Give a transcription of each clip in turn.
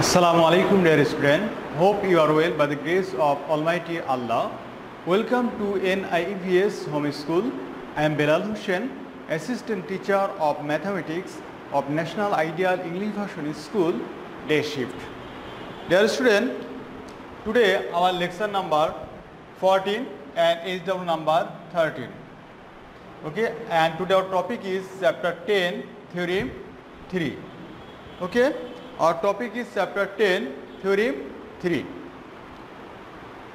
Assalamu alaikum dear student. Hope you are well by the grace of Almighty Allah. Welcome to NIEVS Home School. I am Belal Hussain, Assistant Teacher of Mathematics of National Ideal English Version School, Day Shift. Dear student, today our lecture number 14 and HW number 13. Okay, and today our topic is chapter 10, theorem 3. Okay. Our topic is chapter 10, theorem 3.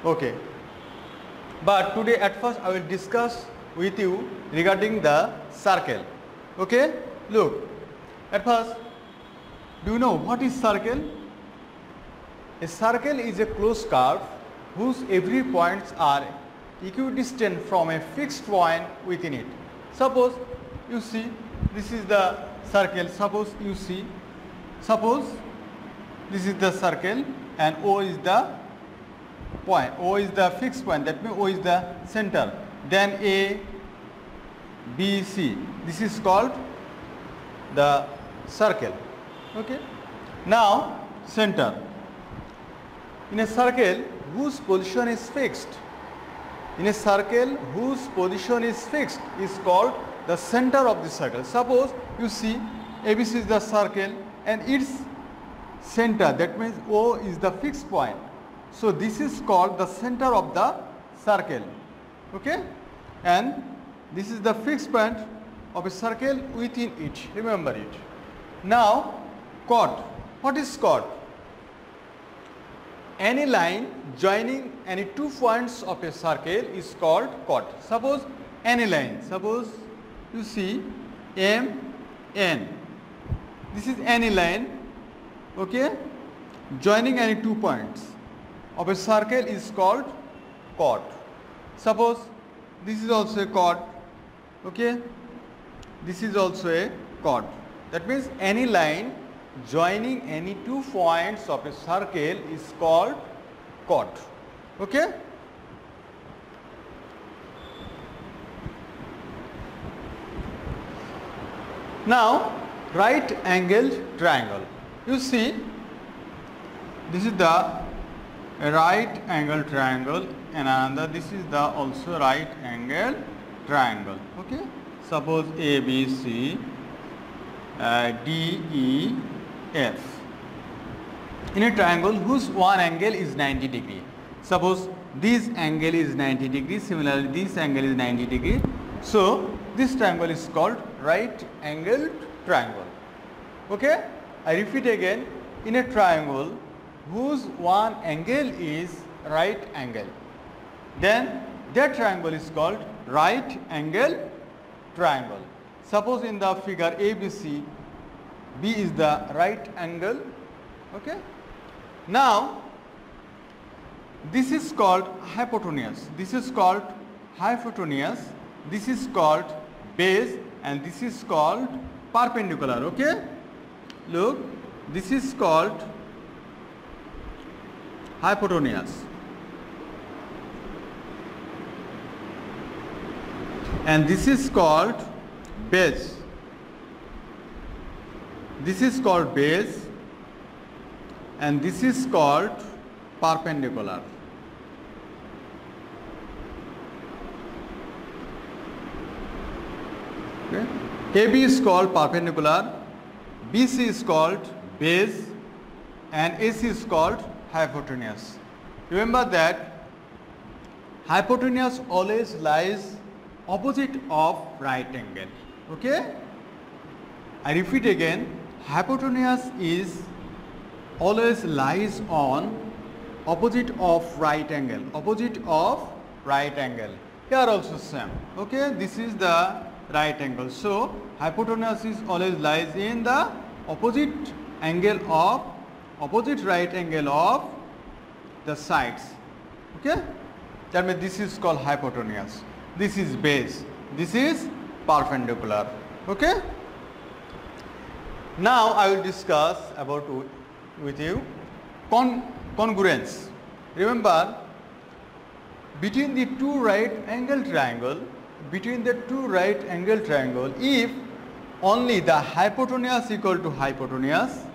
Okay. But today at first I will discuss with you regarding the circle. Okay. Look. At first, do you know what is circle? A circle is a closed curve whose every points are equidistant from a fixed point within it. Suppose you see this is the circle. Suppose this is the circle and O is the point. O is the fixed point. That means O is the center. Then A, B, C. This is called the circle. Okay. Now center. In a circle whose position is fixed. In a circle whose position is fixed is called the center of the circle. Suppose you see ABC is the circle and its center, that means O is the fixed point. So this is called the center of the circle. Okay, and this is the fixed point of a circle within it. Remember it. Now chord. What is chord? Any line joining any 2 points of a circle is called chord. Suppose any line. Suppose you see M, N. This is any line. Okay, joining any 2 points of a circle is called chord. Suppose this is also a chord. Okay, this is also a chord. That means any line joining any 2 points of a circle is called chord. Okay. Now right angled triangle. You see this is the right angle triangle and another this is the also right angle triangle. Okay. Suppose A, B, C, D, E, F. In a triangle whose one angle is 90 degree. Suppose this angle is 90 degree, similarly this angle is 90 degree. So this triangle is called right angled triangle. Okay. I repeat again, in a triangle whose one angle is right angle, then that triangle is called right angle triangle. Suppose in the figure ABC, B is the right angle. Okay. Now this is called hypotenuse. This is called hypotenuse. This is called base and this is called perpendicular. Okay. Look, this is called hypotenuse and this is called base. This is called base and this is called perpendicular. Okay. AB is called perpendicular, BC is called base and AC is called hypotenuse. Remember that hypotenuse always lies opposite of right angle. Okay. I repeat again, hypotenuse is always lies on opposite of right angle. Opposite of right angle. Here also same. Okay. This is the right angle. So hypotenuse is always lies in the opposite angle of opposite right angle of the sides. Okay. That means this is called hypotenuse. This is base. This is perpendicular. Okay. Now I will discuss about with you congruence. Remember, between the two right angle triangle, if only the hypotenuse equal to hypotenuse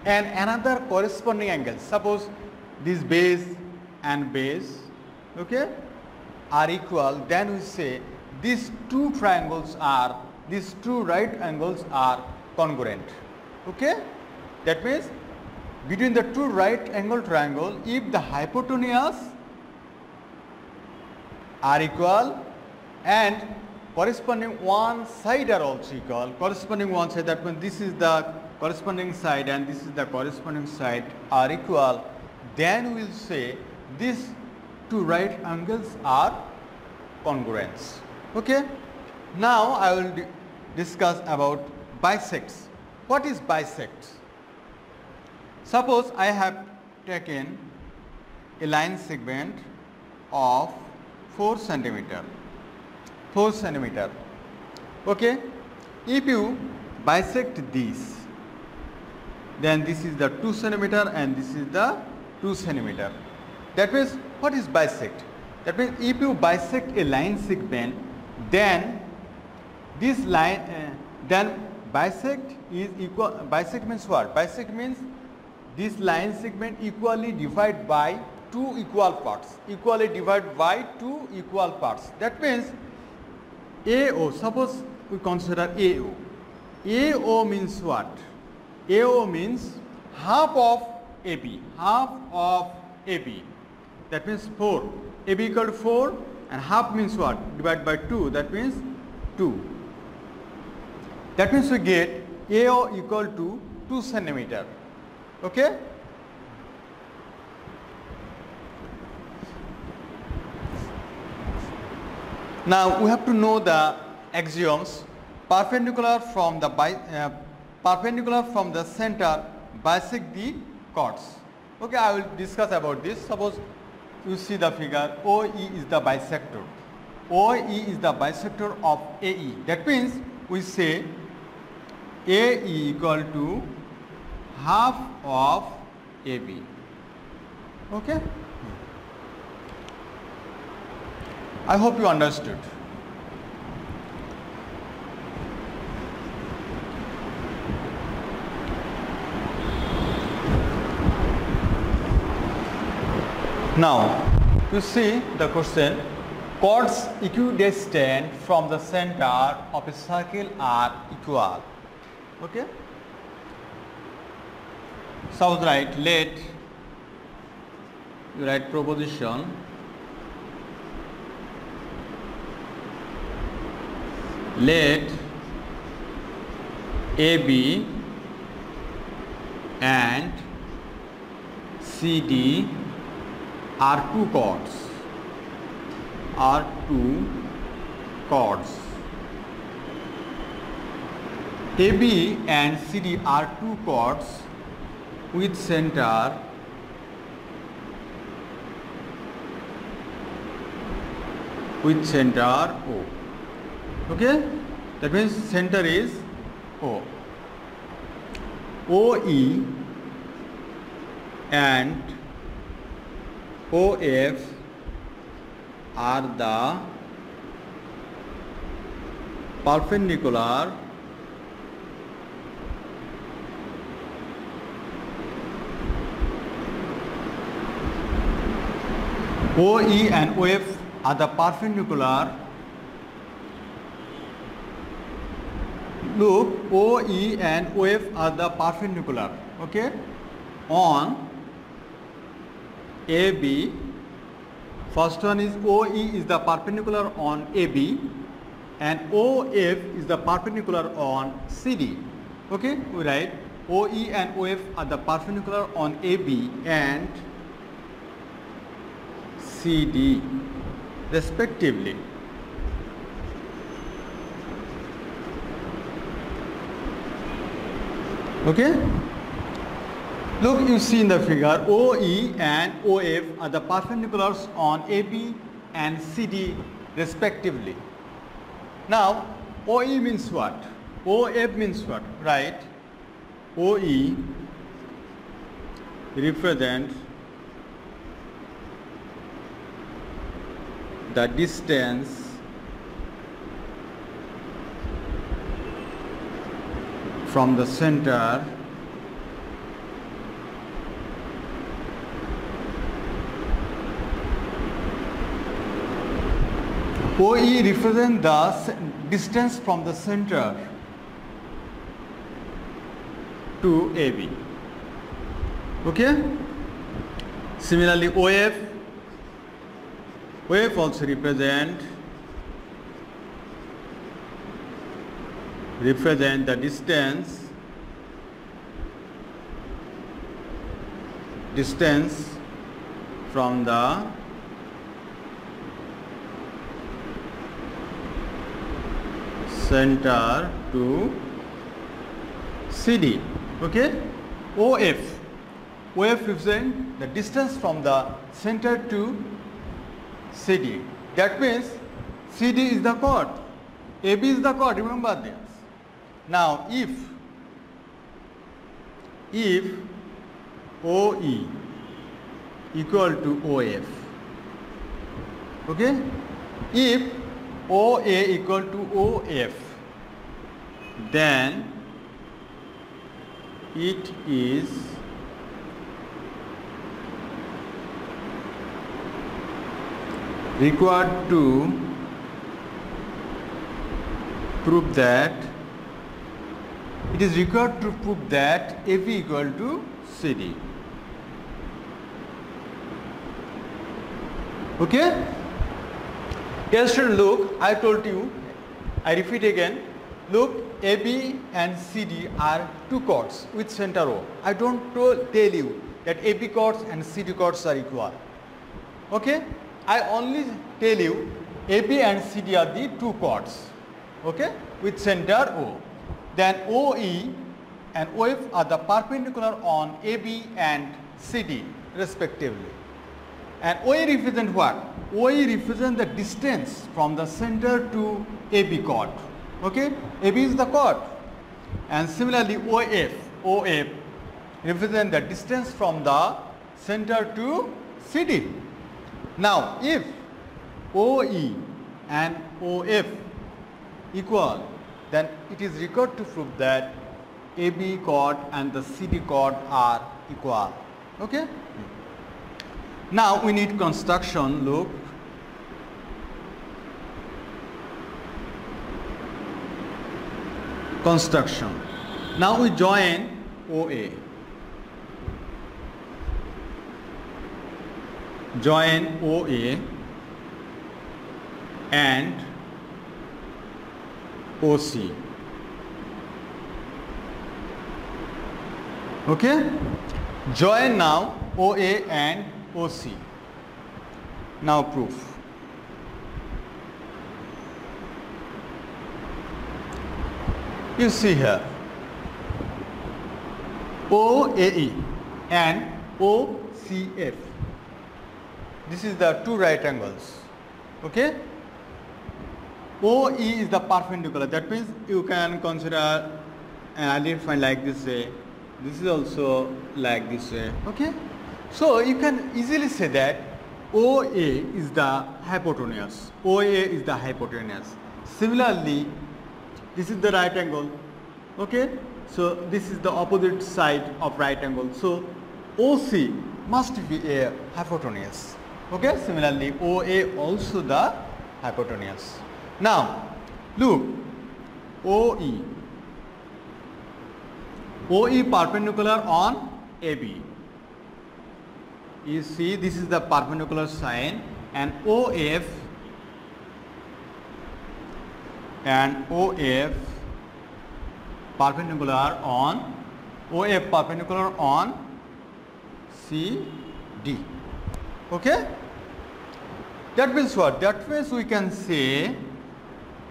and another corresponding angle. Suppose this base and base, okay, are equal, then we say these two triangles are, these two right angles are congruent. Okay, that means between the two right angle triangle, if the hypotenuse are equal and corresponding one side are also equal, corresponding one side, that means this is the corresponding side and this is the corresponding side are equal, then we will say these two right angles are congruent. Okay. Now I will discuss about bisects. What is bisect? Suppose I have taken a line segment of 4 centimeter. Okay. If you bisect this, then this is the 2 centimeter and this is the 2 centimeter. That means what is bisect? That means if you bisect a line segment, then this line, then bisect is equal. Bisect means what? Bisect means this line segment equally divided by two equal parts. Equally divided by two equal parts. That means AO. Suppose we consider AO. AO means what? AO means half of AB. Half of AB. That means 4. AB equal to 4 and half means what? Divided by 2. That means 2. That means we get AO equal to 2 centimeter. Okay? Now we have to know the axioms. Perpendicular from the center bisect the chords. Okay, I will discuss about this. Suppose you see the figure, OE is the bisector. OE is the bisector of AE. That means we say AE equal to half of AB. Okay? I hope you understood. Now, you see the question, chords equidistant from the center of a circle are equal. Okay? So write, let, you write proposition, let AB and CD are two chords. AB and CD are two chords with center O. Okay, that means center is O. OE and OF are the perpendicular OE and OF are the perpendicular. Look, OE and OF are the perpendicular, okay, on AB. First one is OE is the perpendicular on AB and OF is the perpendicular on CD. Okay, we write OE and OF are the perpendicular on AB and CD respectively. Okay? Look, you see in the figure, OE and OF are the perpendiculars on AB and CD respectively. Now, OE means what? OF means what? Right? OE represents the distance from the center OE represents the distance from the center to AB. Okay? Similarly, OF also represent the distance from the center to CD. Okay? OF represent the distance from the center to CD. That means CD is the chord, AB is the chord, remember this. Now if OE equal to OF, okay, if OA equal to OF, then it is required to prove that AB equal to CD. Okay? Yes, student, look, I told you, I repeat again, look, AB and CD are two chords with center O. I don't tell you that AB chords and CD chords are equal. Okay? I only tell you AB and CD are the two chords, okay, with center O. Then OE and OF are the perpendicular on AB and CD respectively. And OE represent what? OE represent the distance from the center to AB chord. Okay? AB is the chord. And similarly OF represent the distance from the center to CD. Now if OE and OF equal, then it is required to prove that AB chord and the CD chord are equal. Okay? Now we need construction. Look, construction. Now we join OA. Join OA and OC. Okay? Join now OA and OC. Now proof. You see here OAE and OCF. This is the two right angles. Okay? OE is the perpendicular. That means you can consider and identify like this way. This is also like this way. Okay? So you can easily say that OA is the hypotenuse. OA is the hypotenuse. Similarly, this is the right angle. Okay? So this is the opposite side of right angle. So OC must be a hypotenuse. Okay? Similarly, OA also the hypotenuse. Now, look, OE perpendicular on AB. You see, this is the perpendicular sign, and OF perpendicular on CD. Okay? That means what? That means we can say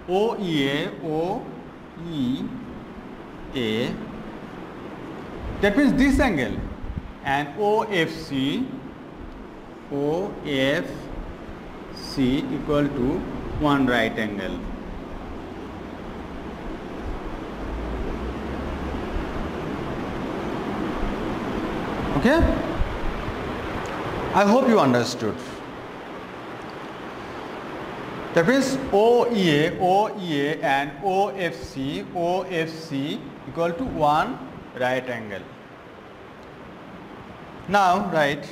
OEA, that means this angle, and OFC equal to one right angle. Okay? I hope you understood. That means OEA and OFC equal to one right angle. Now write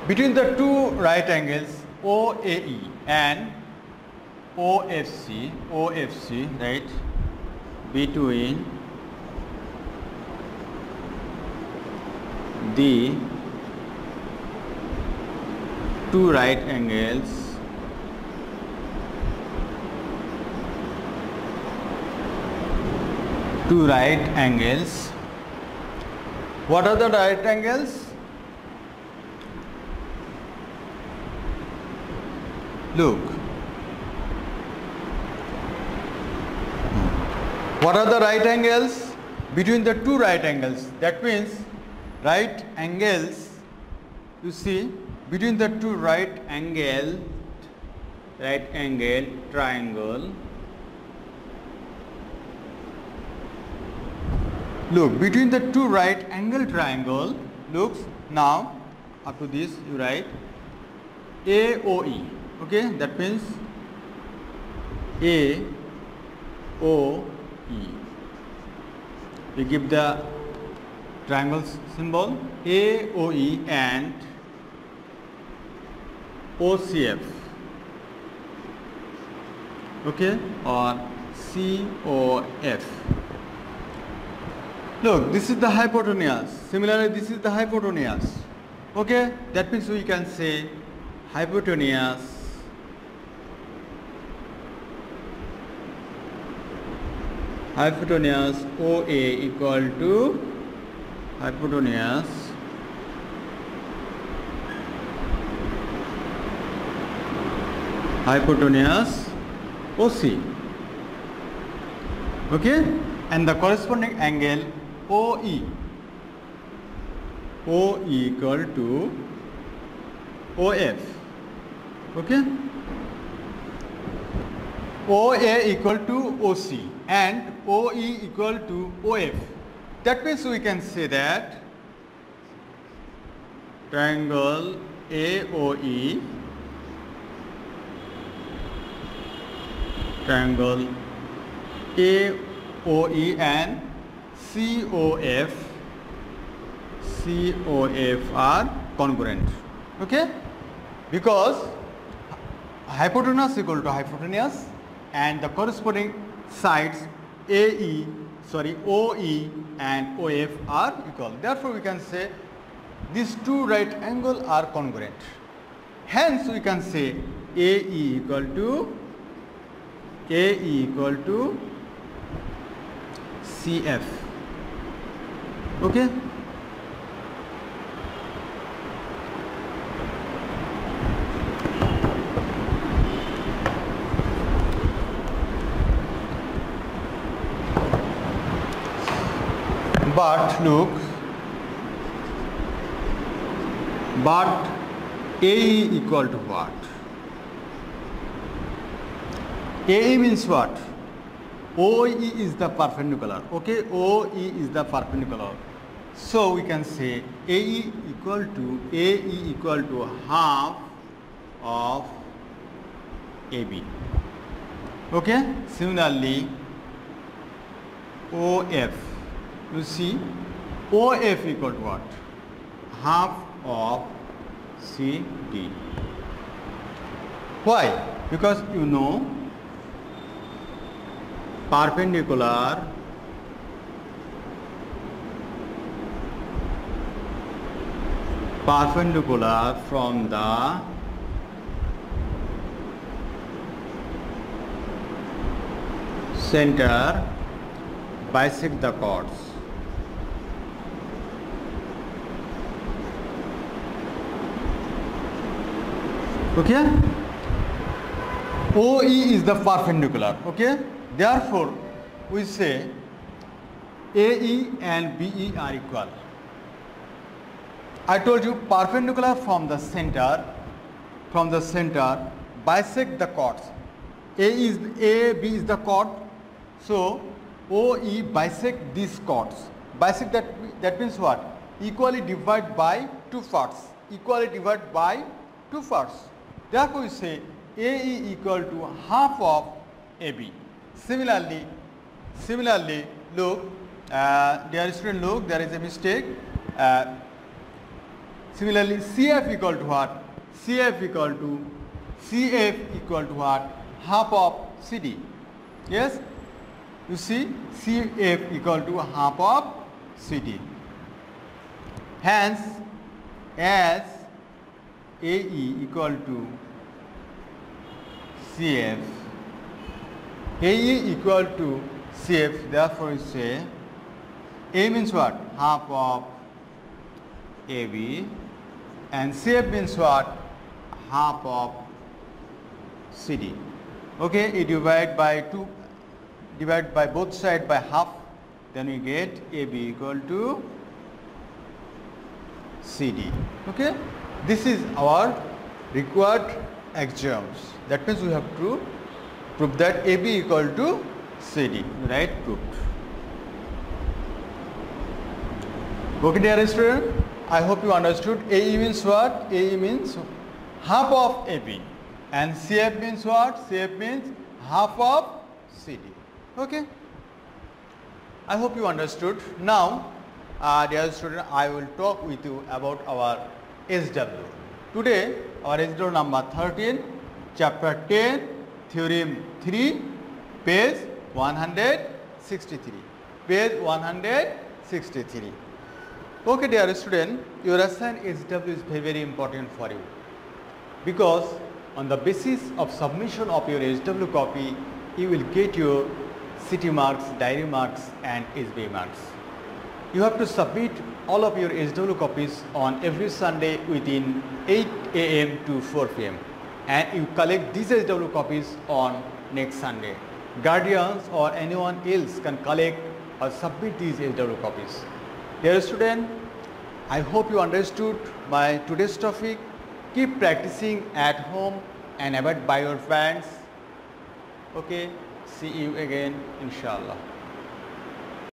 between the two right angles OAE and OFC, right, between the two right angles what are the right angles? Look, what are the right angles? Between the two right angles, that means right angles, you see, between the two right angle triangle. Look, between the two right angle triangle, looks, now up to this you write AOE, okay, that means AOE. You give the triangle symbol AOE and OCF, okay, or COF. Look, this is the hypotenuse. Similarly, this is the hypotenuse. Okay, that means we can say hypotenuse OA equal to hypotenuse OC. Okay, and the corresponding angle OE equal to OF. Okay, OA equal to OC and OE equal to OF. That means we can say that triangle AOE, triangle AOE and COF are congruent. Okay, because hypotenuse equal to hypotenuse and the corresponding sides OE and OF are equal. Therefore, we can say these two right angles are congruent. Hence, we can say AE equal to CF. Okay. But look, but AE equal to what? AE means what? OE is the perpendicular. Okay, OE is the perpendicular. So we can say AE equal to half of AB. Okay. Similarly, OF. You see, OF equal to what? Half of CD. Why? Because you know perpendicular from the center bisect the chords. Okay, OE is the perpendicular. Okay, therefore we say AE and BE are equal. I told you perpendicular from the center bisect the chords. A, B is the chord, so OE bisect these chords. Bisect that means what? Equally divide by two parts. Therefore, we say AE equal to half of AB. Similarly, look, dear student, look, there is a mistake. Similarly, CF equal to what? CF equal to what? Half of CD. Yes? You see, CF equal to half of CD. Hence, as AE equal to CF, AE equal to CF, therefore you say A means what? Half of AB, and CF means what? Half of CD. Okay, you divide by both sides by half, then we get AB equal to CD. Okay, this is our required axioms. That means we have to prove that AB equal to CD. Right? Proved. Okay, dear student, I hope you understood. AE means what? AE means half of AB, and CF means what? CF means half of CD. Okay, I hope you understood. Now, dear student, I will talk with you about our SW. Today, our SW number 13, chapter 10, theorem 3, page 163. Page 163. Okay, dear student, your assigned SW is very, very important for you, because on the basis of submission of your SW copy, you will get your city marks, diary marks and SBA marks. You have to submit all of your SW copies on every Sunday within 8 AM to 4 PM, and you collect these SW copies on next Sunday. Guardians or anyone else can collect or submit these SW copies. Dear student, I hope you understood my today's topic. Keep practicing at home and abide by your parents. Okay, see you again, inshallah.